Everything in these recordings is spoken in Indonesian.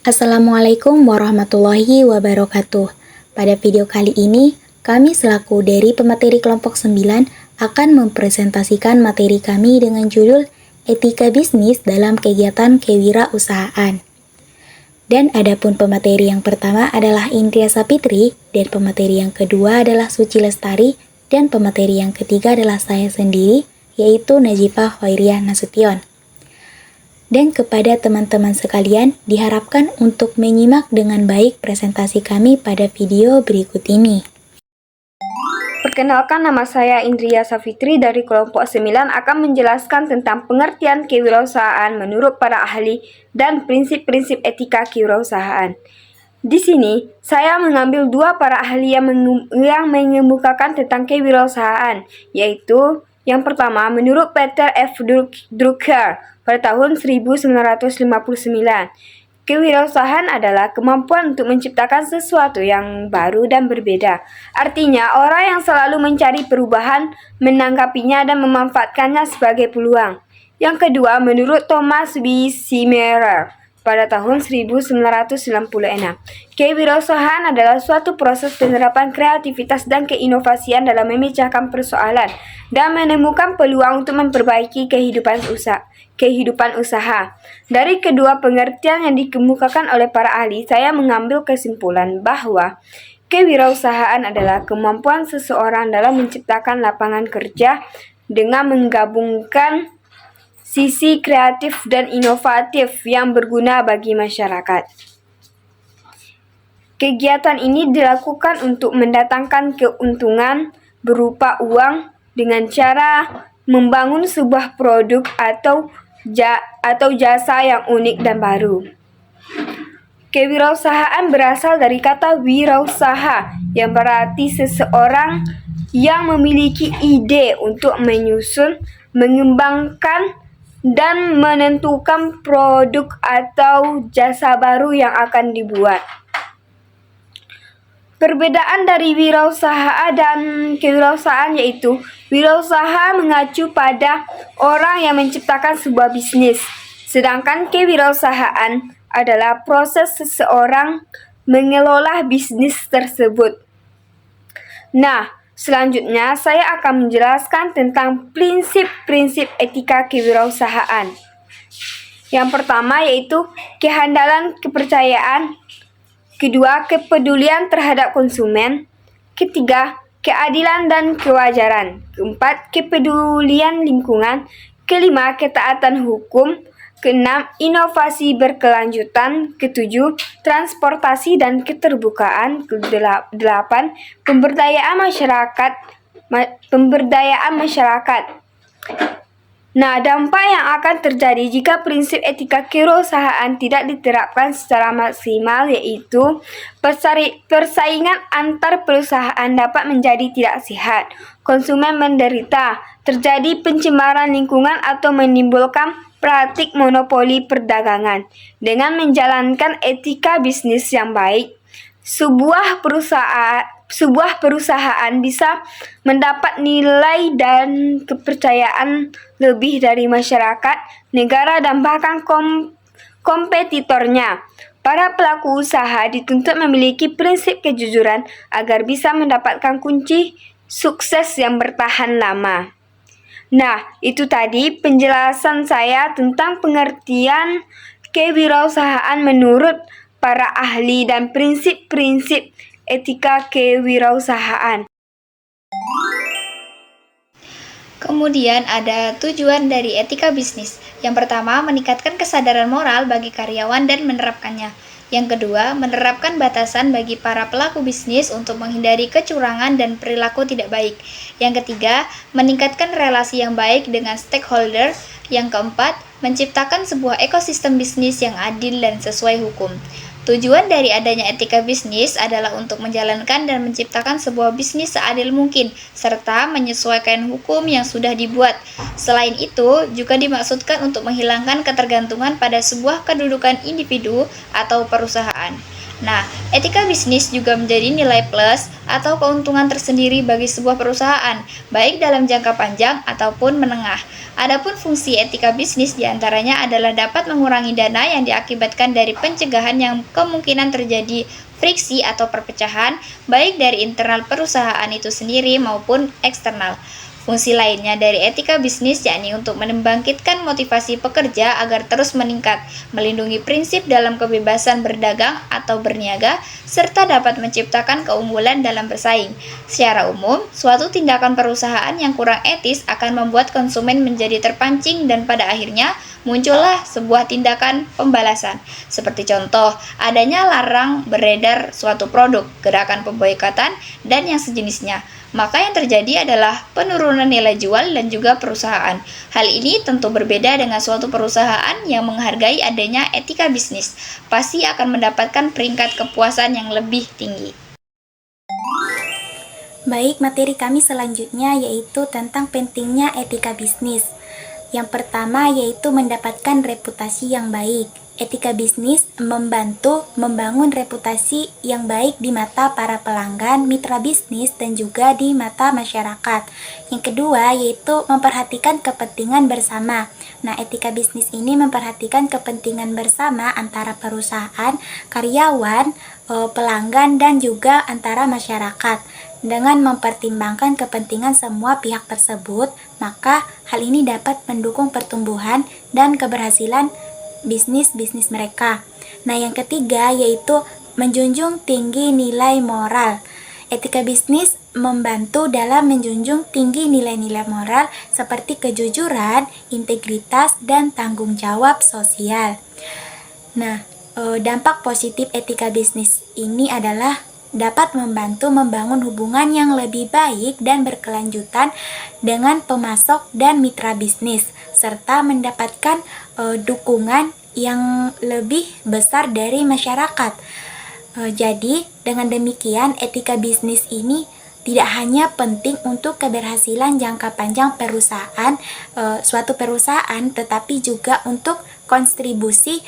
Assalamualaikum warahmatullahi wabarakatuh. Pada video kali ini, kami selaku dari pemateri kelompok 9 akan mempresentasikan materi kami dengan judul Etika Bisnis dalam Kegiatan Kewirausahaan. Dan adapun pemateri yang pertama adalah Indria Sapitri, dan pemateri yang kedua adalah Suci Lestari, dan pemateri yang ketiga adalah saya sendiri, yaitu Najifah Khairiyah Nasution. Dan kepada teman-teman sekalian, diharapkan untuk menyimak dengan baik presentasi kami pada video berikut ini. Perkenalkan, nama saya Indria Sapitri dari kelompok 9 akan menjelaskan tentang pengertian kewirausahaan menurut para ahli dan prinsip-prinsip etika kewirausahaan. Di sini, saya mengambil dua para ahli yang mengemukakan tentang kewirausahaan, yaitu yang pertama menurut Peter F. Drucker pada tahun 1959. Kewirausahaan adalah kemampuan untuk menciptakan sesuatu yang baru dan berbeda. Artinya, orang yang selalu mencari perubahan, menanggapinya dan memanfaatkannya sebagai peluang. Yang kedua, menurut Thomas B. Schimmerer pada tahun 1996. Kewirausahaan adalah suatu proses penerapan kreativitas dan keinovasian dalam memecahkan persoalan dan menemukan peluang untuk memperbaiki kehidupan usaha. Dari kedua pengertian yang dikemukakan oleh para ahli, saya mengambil kesimpulan bahwa kewirausahaan adalah kemampuan seseorang dalam menciptakan lapangan kerja dengan menggabungkan sisi kreatif dan inovatif yang berguna bagi masyarakat. Kegiatan ini dilakukan untuk mendatangkan keuntungan berupa uang dengan cara membangun sebuah produk atau jasa yang unik dan baru. Kewirausahaan berasal dari kata wirausaha yang berarti seseorang yang memiliki ide untuk menyusun, mengembangkan, dan menentukan produk atau jasa baru yang akan dibuat. Perbedaan dari wirausaha dan kewirausahaan yaitu wirausaha mengacu pada orang yang menciptakan sebuah bisnis, sedangkan kewirausahaan adalah proses seseorang mengelola bisnis tersebut. Nah, selanjutnya saya akan menjelaskan tentang prinsip-prinsip etika kewirausahaan. Yang pertama yaitu kehandalan kepercayaan. Kedua, kepedulian terhadap konsumen. Ketiga, keadilan dan kewajaran. Keempat, kepedulian lingkungan. Kelima, ketaatan hukum. Keenam, inovasi berkelanjutan. Ketujuh, transportasi dan keterbukaan. Kedelapan, pemberdayaan masyarakat. Nah, dampak yang akan terjadi jika prinsip etika kewirausahaan tidak diterapkan secara maksimal yaitu persaingan antar perusahaan dapat menjadi tidak sehat, konsumen menderita, terjadi pencemaran lingkungan atau menimbulkan praktik monopoli perdagangan. Dengan menjalankan etika bisnis yang baik, sebuah perusahaan bisa mendapat nilai dan kepercayaan lebih dari masyarakat, negara, dan bahkan kompetitornya. Para pelaku usaha dituntut memiliki prinsip kejujuran agar bisa mendapatkan kunci sukses yang bertahan lama. Nah, itu tadi penjelasan saya tentang pengertian kewirausahaan menurut para ahli dan prinsip-prinsip etika kewirausahaan. Kemudian ada tujuan dari etika bisnis. Yang pertama, meningkatkan kesadaran moral bagi karyawan dan menerapkannya. Yang kedua, menerapkan batasan bagi para pelaku bisnis untuk menghindari kecurangan dan perilaku tidak baik. Yang ketiga, meningkatkan relasi yang baik dengan stakeholder. Yang keempat, menciptakan sebuah ekosistem bisnis yang adil dan sesuai hukum. Tujuan dari adanya etika bisnis adalah untuk menjalankan dan menciptakan sebuah bisnis seadil mungkin, serta menyesuaikan hukum yang sudah dibuat. Selain itu, juga dimaksudkan untuk menghilangkan ketergantungan pada sebuah kedudukan individu atau perusahaan. Nah, etika bisnis juga menjadi nilai plus atau keuntungan tersendiri bagi sebuah perusahaan, baik dalam jangka panjang ataupun menengah. Adapun fungsi etika bisnis diantaranya adalah dapat mengurangi dana yang diakibatkan dari pencegahan yang kemungkinan terjadi friksi atau perpecahan, baik dari internal perusahaan itu sendiri maupun eksternal. Fungsi lainnya dari etika bisnis yakni untuk membangkitkan motivasi pekerja agar terus meningkat, melindungi prinsip dalam kebebasan berdagang atau berniaga, serta dapat menciptakan keunggulan dalam bersaing. Secara umum, suatu tindakan perusahaan yang kurang etis akan membuat konsumen menjadi terpancing dan pada akhirnya muncullah sebuah tindakan pembalasan. Seperti contoh, adanya larang beredar suatu produk, gerakan pemboikotan, dan yang sejenisnya. Maka yang terjadi adalah penurunan nilai jual dan juga perusahaan. Hal ini tentu berbeda dengan suatu perusahaan yang menghargai adanya etika bisnis. Pasti akan mendapatkan peringkat kepuasan yang lebih tinggi. Baik, materi kami selanjutnya yaitu tentang pentingnya etika bisnis. Yang pertama yaitu mendapatkan reputasi yang baik. Etika bisnis membantu membangun reputasi yang baik di mata para pelanggan, mitra bisnis, dan juga di mata masyarakat. Yang kedua yaitu memperhatikan kepentingan bersama. Nah, etika bisnis ini memperhatikan kepentingan bersama antara perusahaan, karyawan, pelanggan, dan juga antara masyarakat. Dengan mempertimbangkan kepentingan semua pihak tersebut, maka hal ini dapat mendukung pertumbuhan dan keberhasilan bisnis mereka. Nah, yang ketiga yaitu menjunjung tinggi nilai moral. Etika bisnis membantu dalam menjunjung tinggi nilai-nilai moral seperti kejujuran, integritas, dan tanggung jawab sosial. Nah, dampak positif etika bisnis ini adalah dapat membantu membangun hubungan yang lebih baik dan berkelanjutan dengan pemasok dan mitra bisnis, serta mendapatkan dukungan yang lebih besar dari masyarakat. Jadi, dengan demikian etika bisnis ini tidak hanya penting untuk keberhasilan jangka panjang perusahaan, suatu perusahaan, tetapi juga untuk kontribusi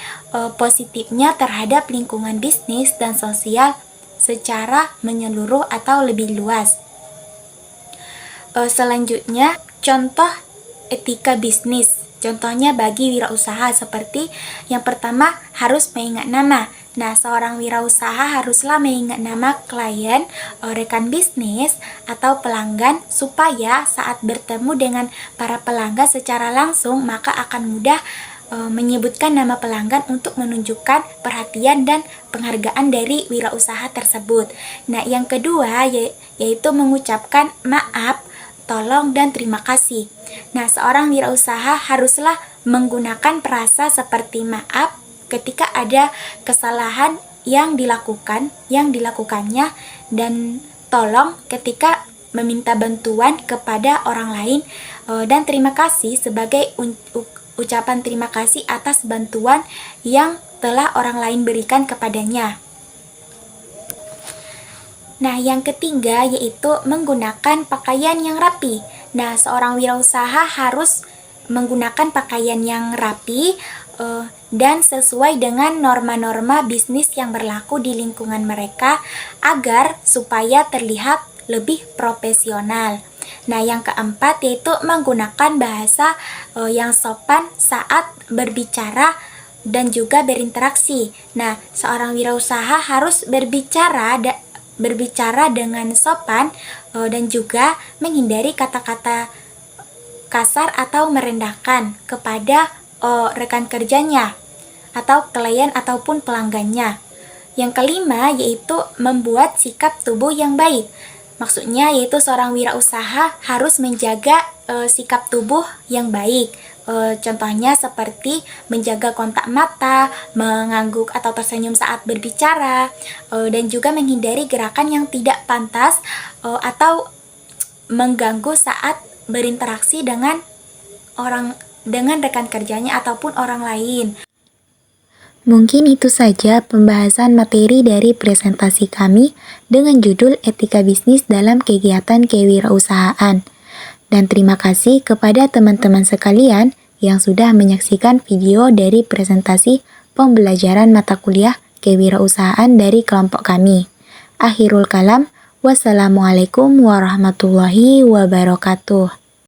positifnya terhadap lingkungan bisnis dan sosial secara menyeluruh atau lebih luas. Selanjutnya, contoh etika bisnis. Contohnya bagi wirausaha seperti yang pertama harus mengingat nama. Nah, seorang wirausaha haruslah mengingat nama klien, rekan bisnis, atau pelanggan supaya saat bertemu dengan para pelanggan secara langsung maka akan mudah menyebutkan nama pelanggan untuk menunjukkan perhatian dan penghargaan dari wirausaha tersebut. Nah, yang kedua yaitu mengucapkan maaf, tolong, dan terima kasih. Nah, seorang wirausaha haruslah menggunakan frasa seperti maaf ketika ada kesalahan yang dilakukannya, dan tolong ketika meminta bantuan kepada orang lain, dan terima kasih sebagai ucapan terima kasih atas bantuan yang telah orang lain berikan kepadanya. Nah, yang ketiga yaitu menggunakan pakaian yang rapi. Nah, seorang wirausaha harus menggunakan pakaian yang rapi dan sesuai dengan norma-norma bisnis yang berlaku di lingkungan mereka agar supaya terlihat lebih profesional. Nah, yang keempat yaitu menggunakan bahasa yang sopan saat berbicara dan juga berinteraksi. Nah, seorang wirausaha harus berbicara dengan sopan dan juga menghindari kata-kata kasar atau merendahkan kepada rekan kerjanya atau klien ataupun pelanggannya. Yang kelima yaitu membuat sikap tubuh yang baik. Maksudnya yaitu seorang wirausaha harus menjaga sikap tubuh yang baik. Contohnya seperti menjaga kontak mata, mengangguk atau tersenyum saat berbicara, dan juga menghindari gerakan yang tidak pantas atau mengganggu saat berinteraksi dengan rekan kerjanya ataupun orang lain. Mungkin itu saja pembahasan materi dari presentasi kami dengan judul Etika Bisnis dalam Kegiatan Kewirausahaan. Dan terima kasih kepada teman-teman sekalian yang sudah menyaksikan video dari presentasi pembelajaran mata kuliah kewirausahaan dari kelompok kami. Akhirul kalam, wassalamualaikum warahmatullahi wabarakatuh.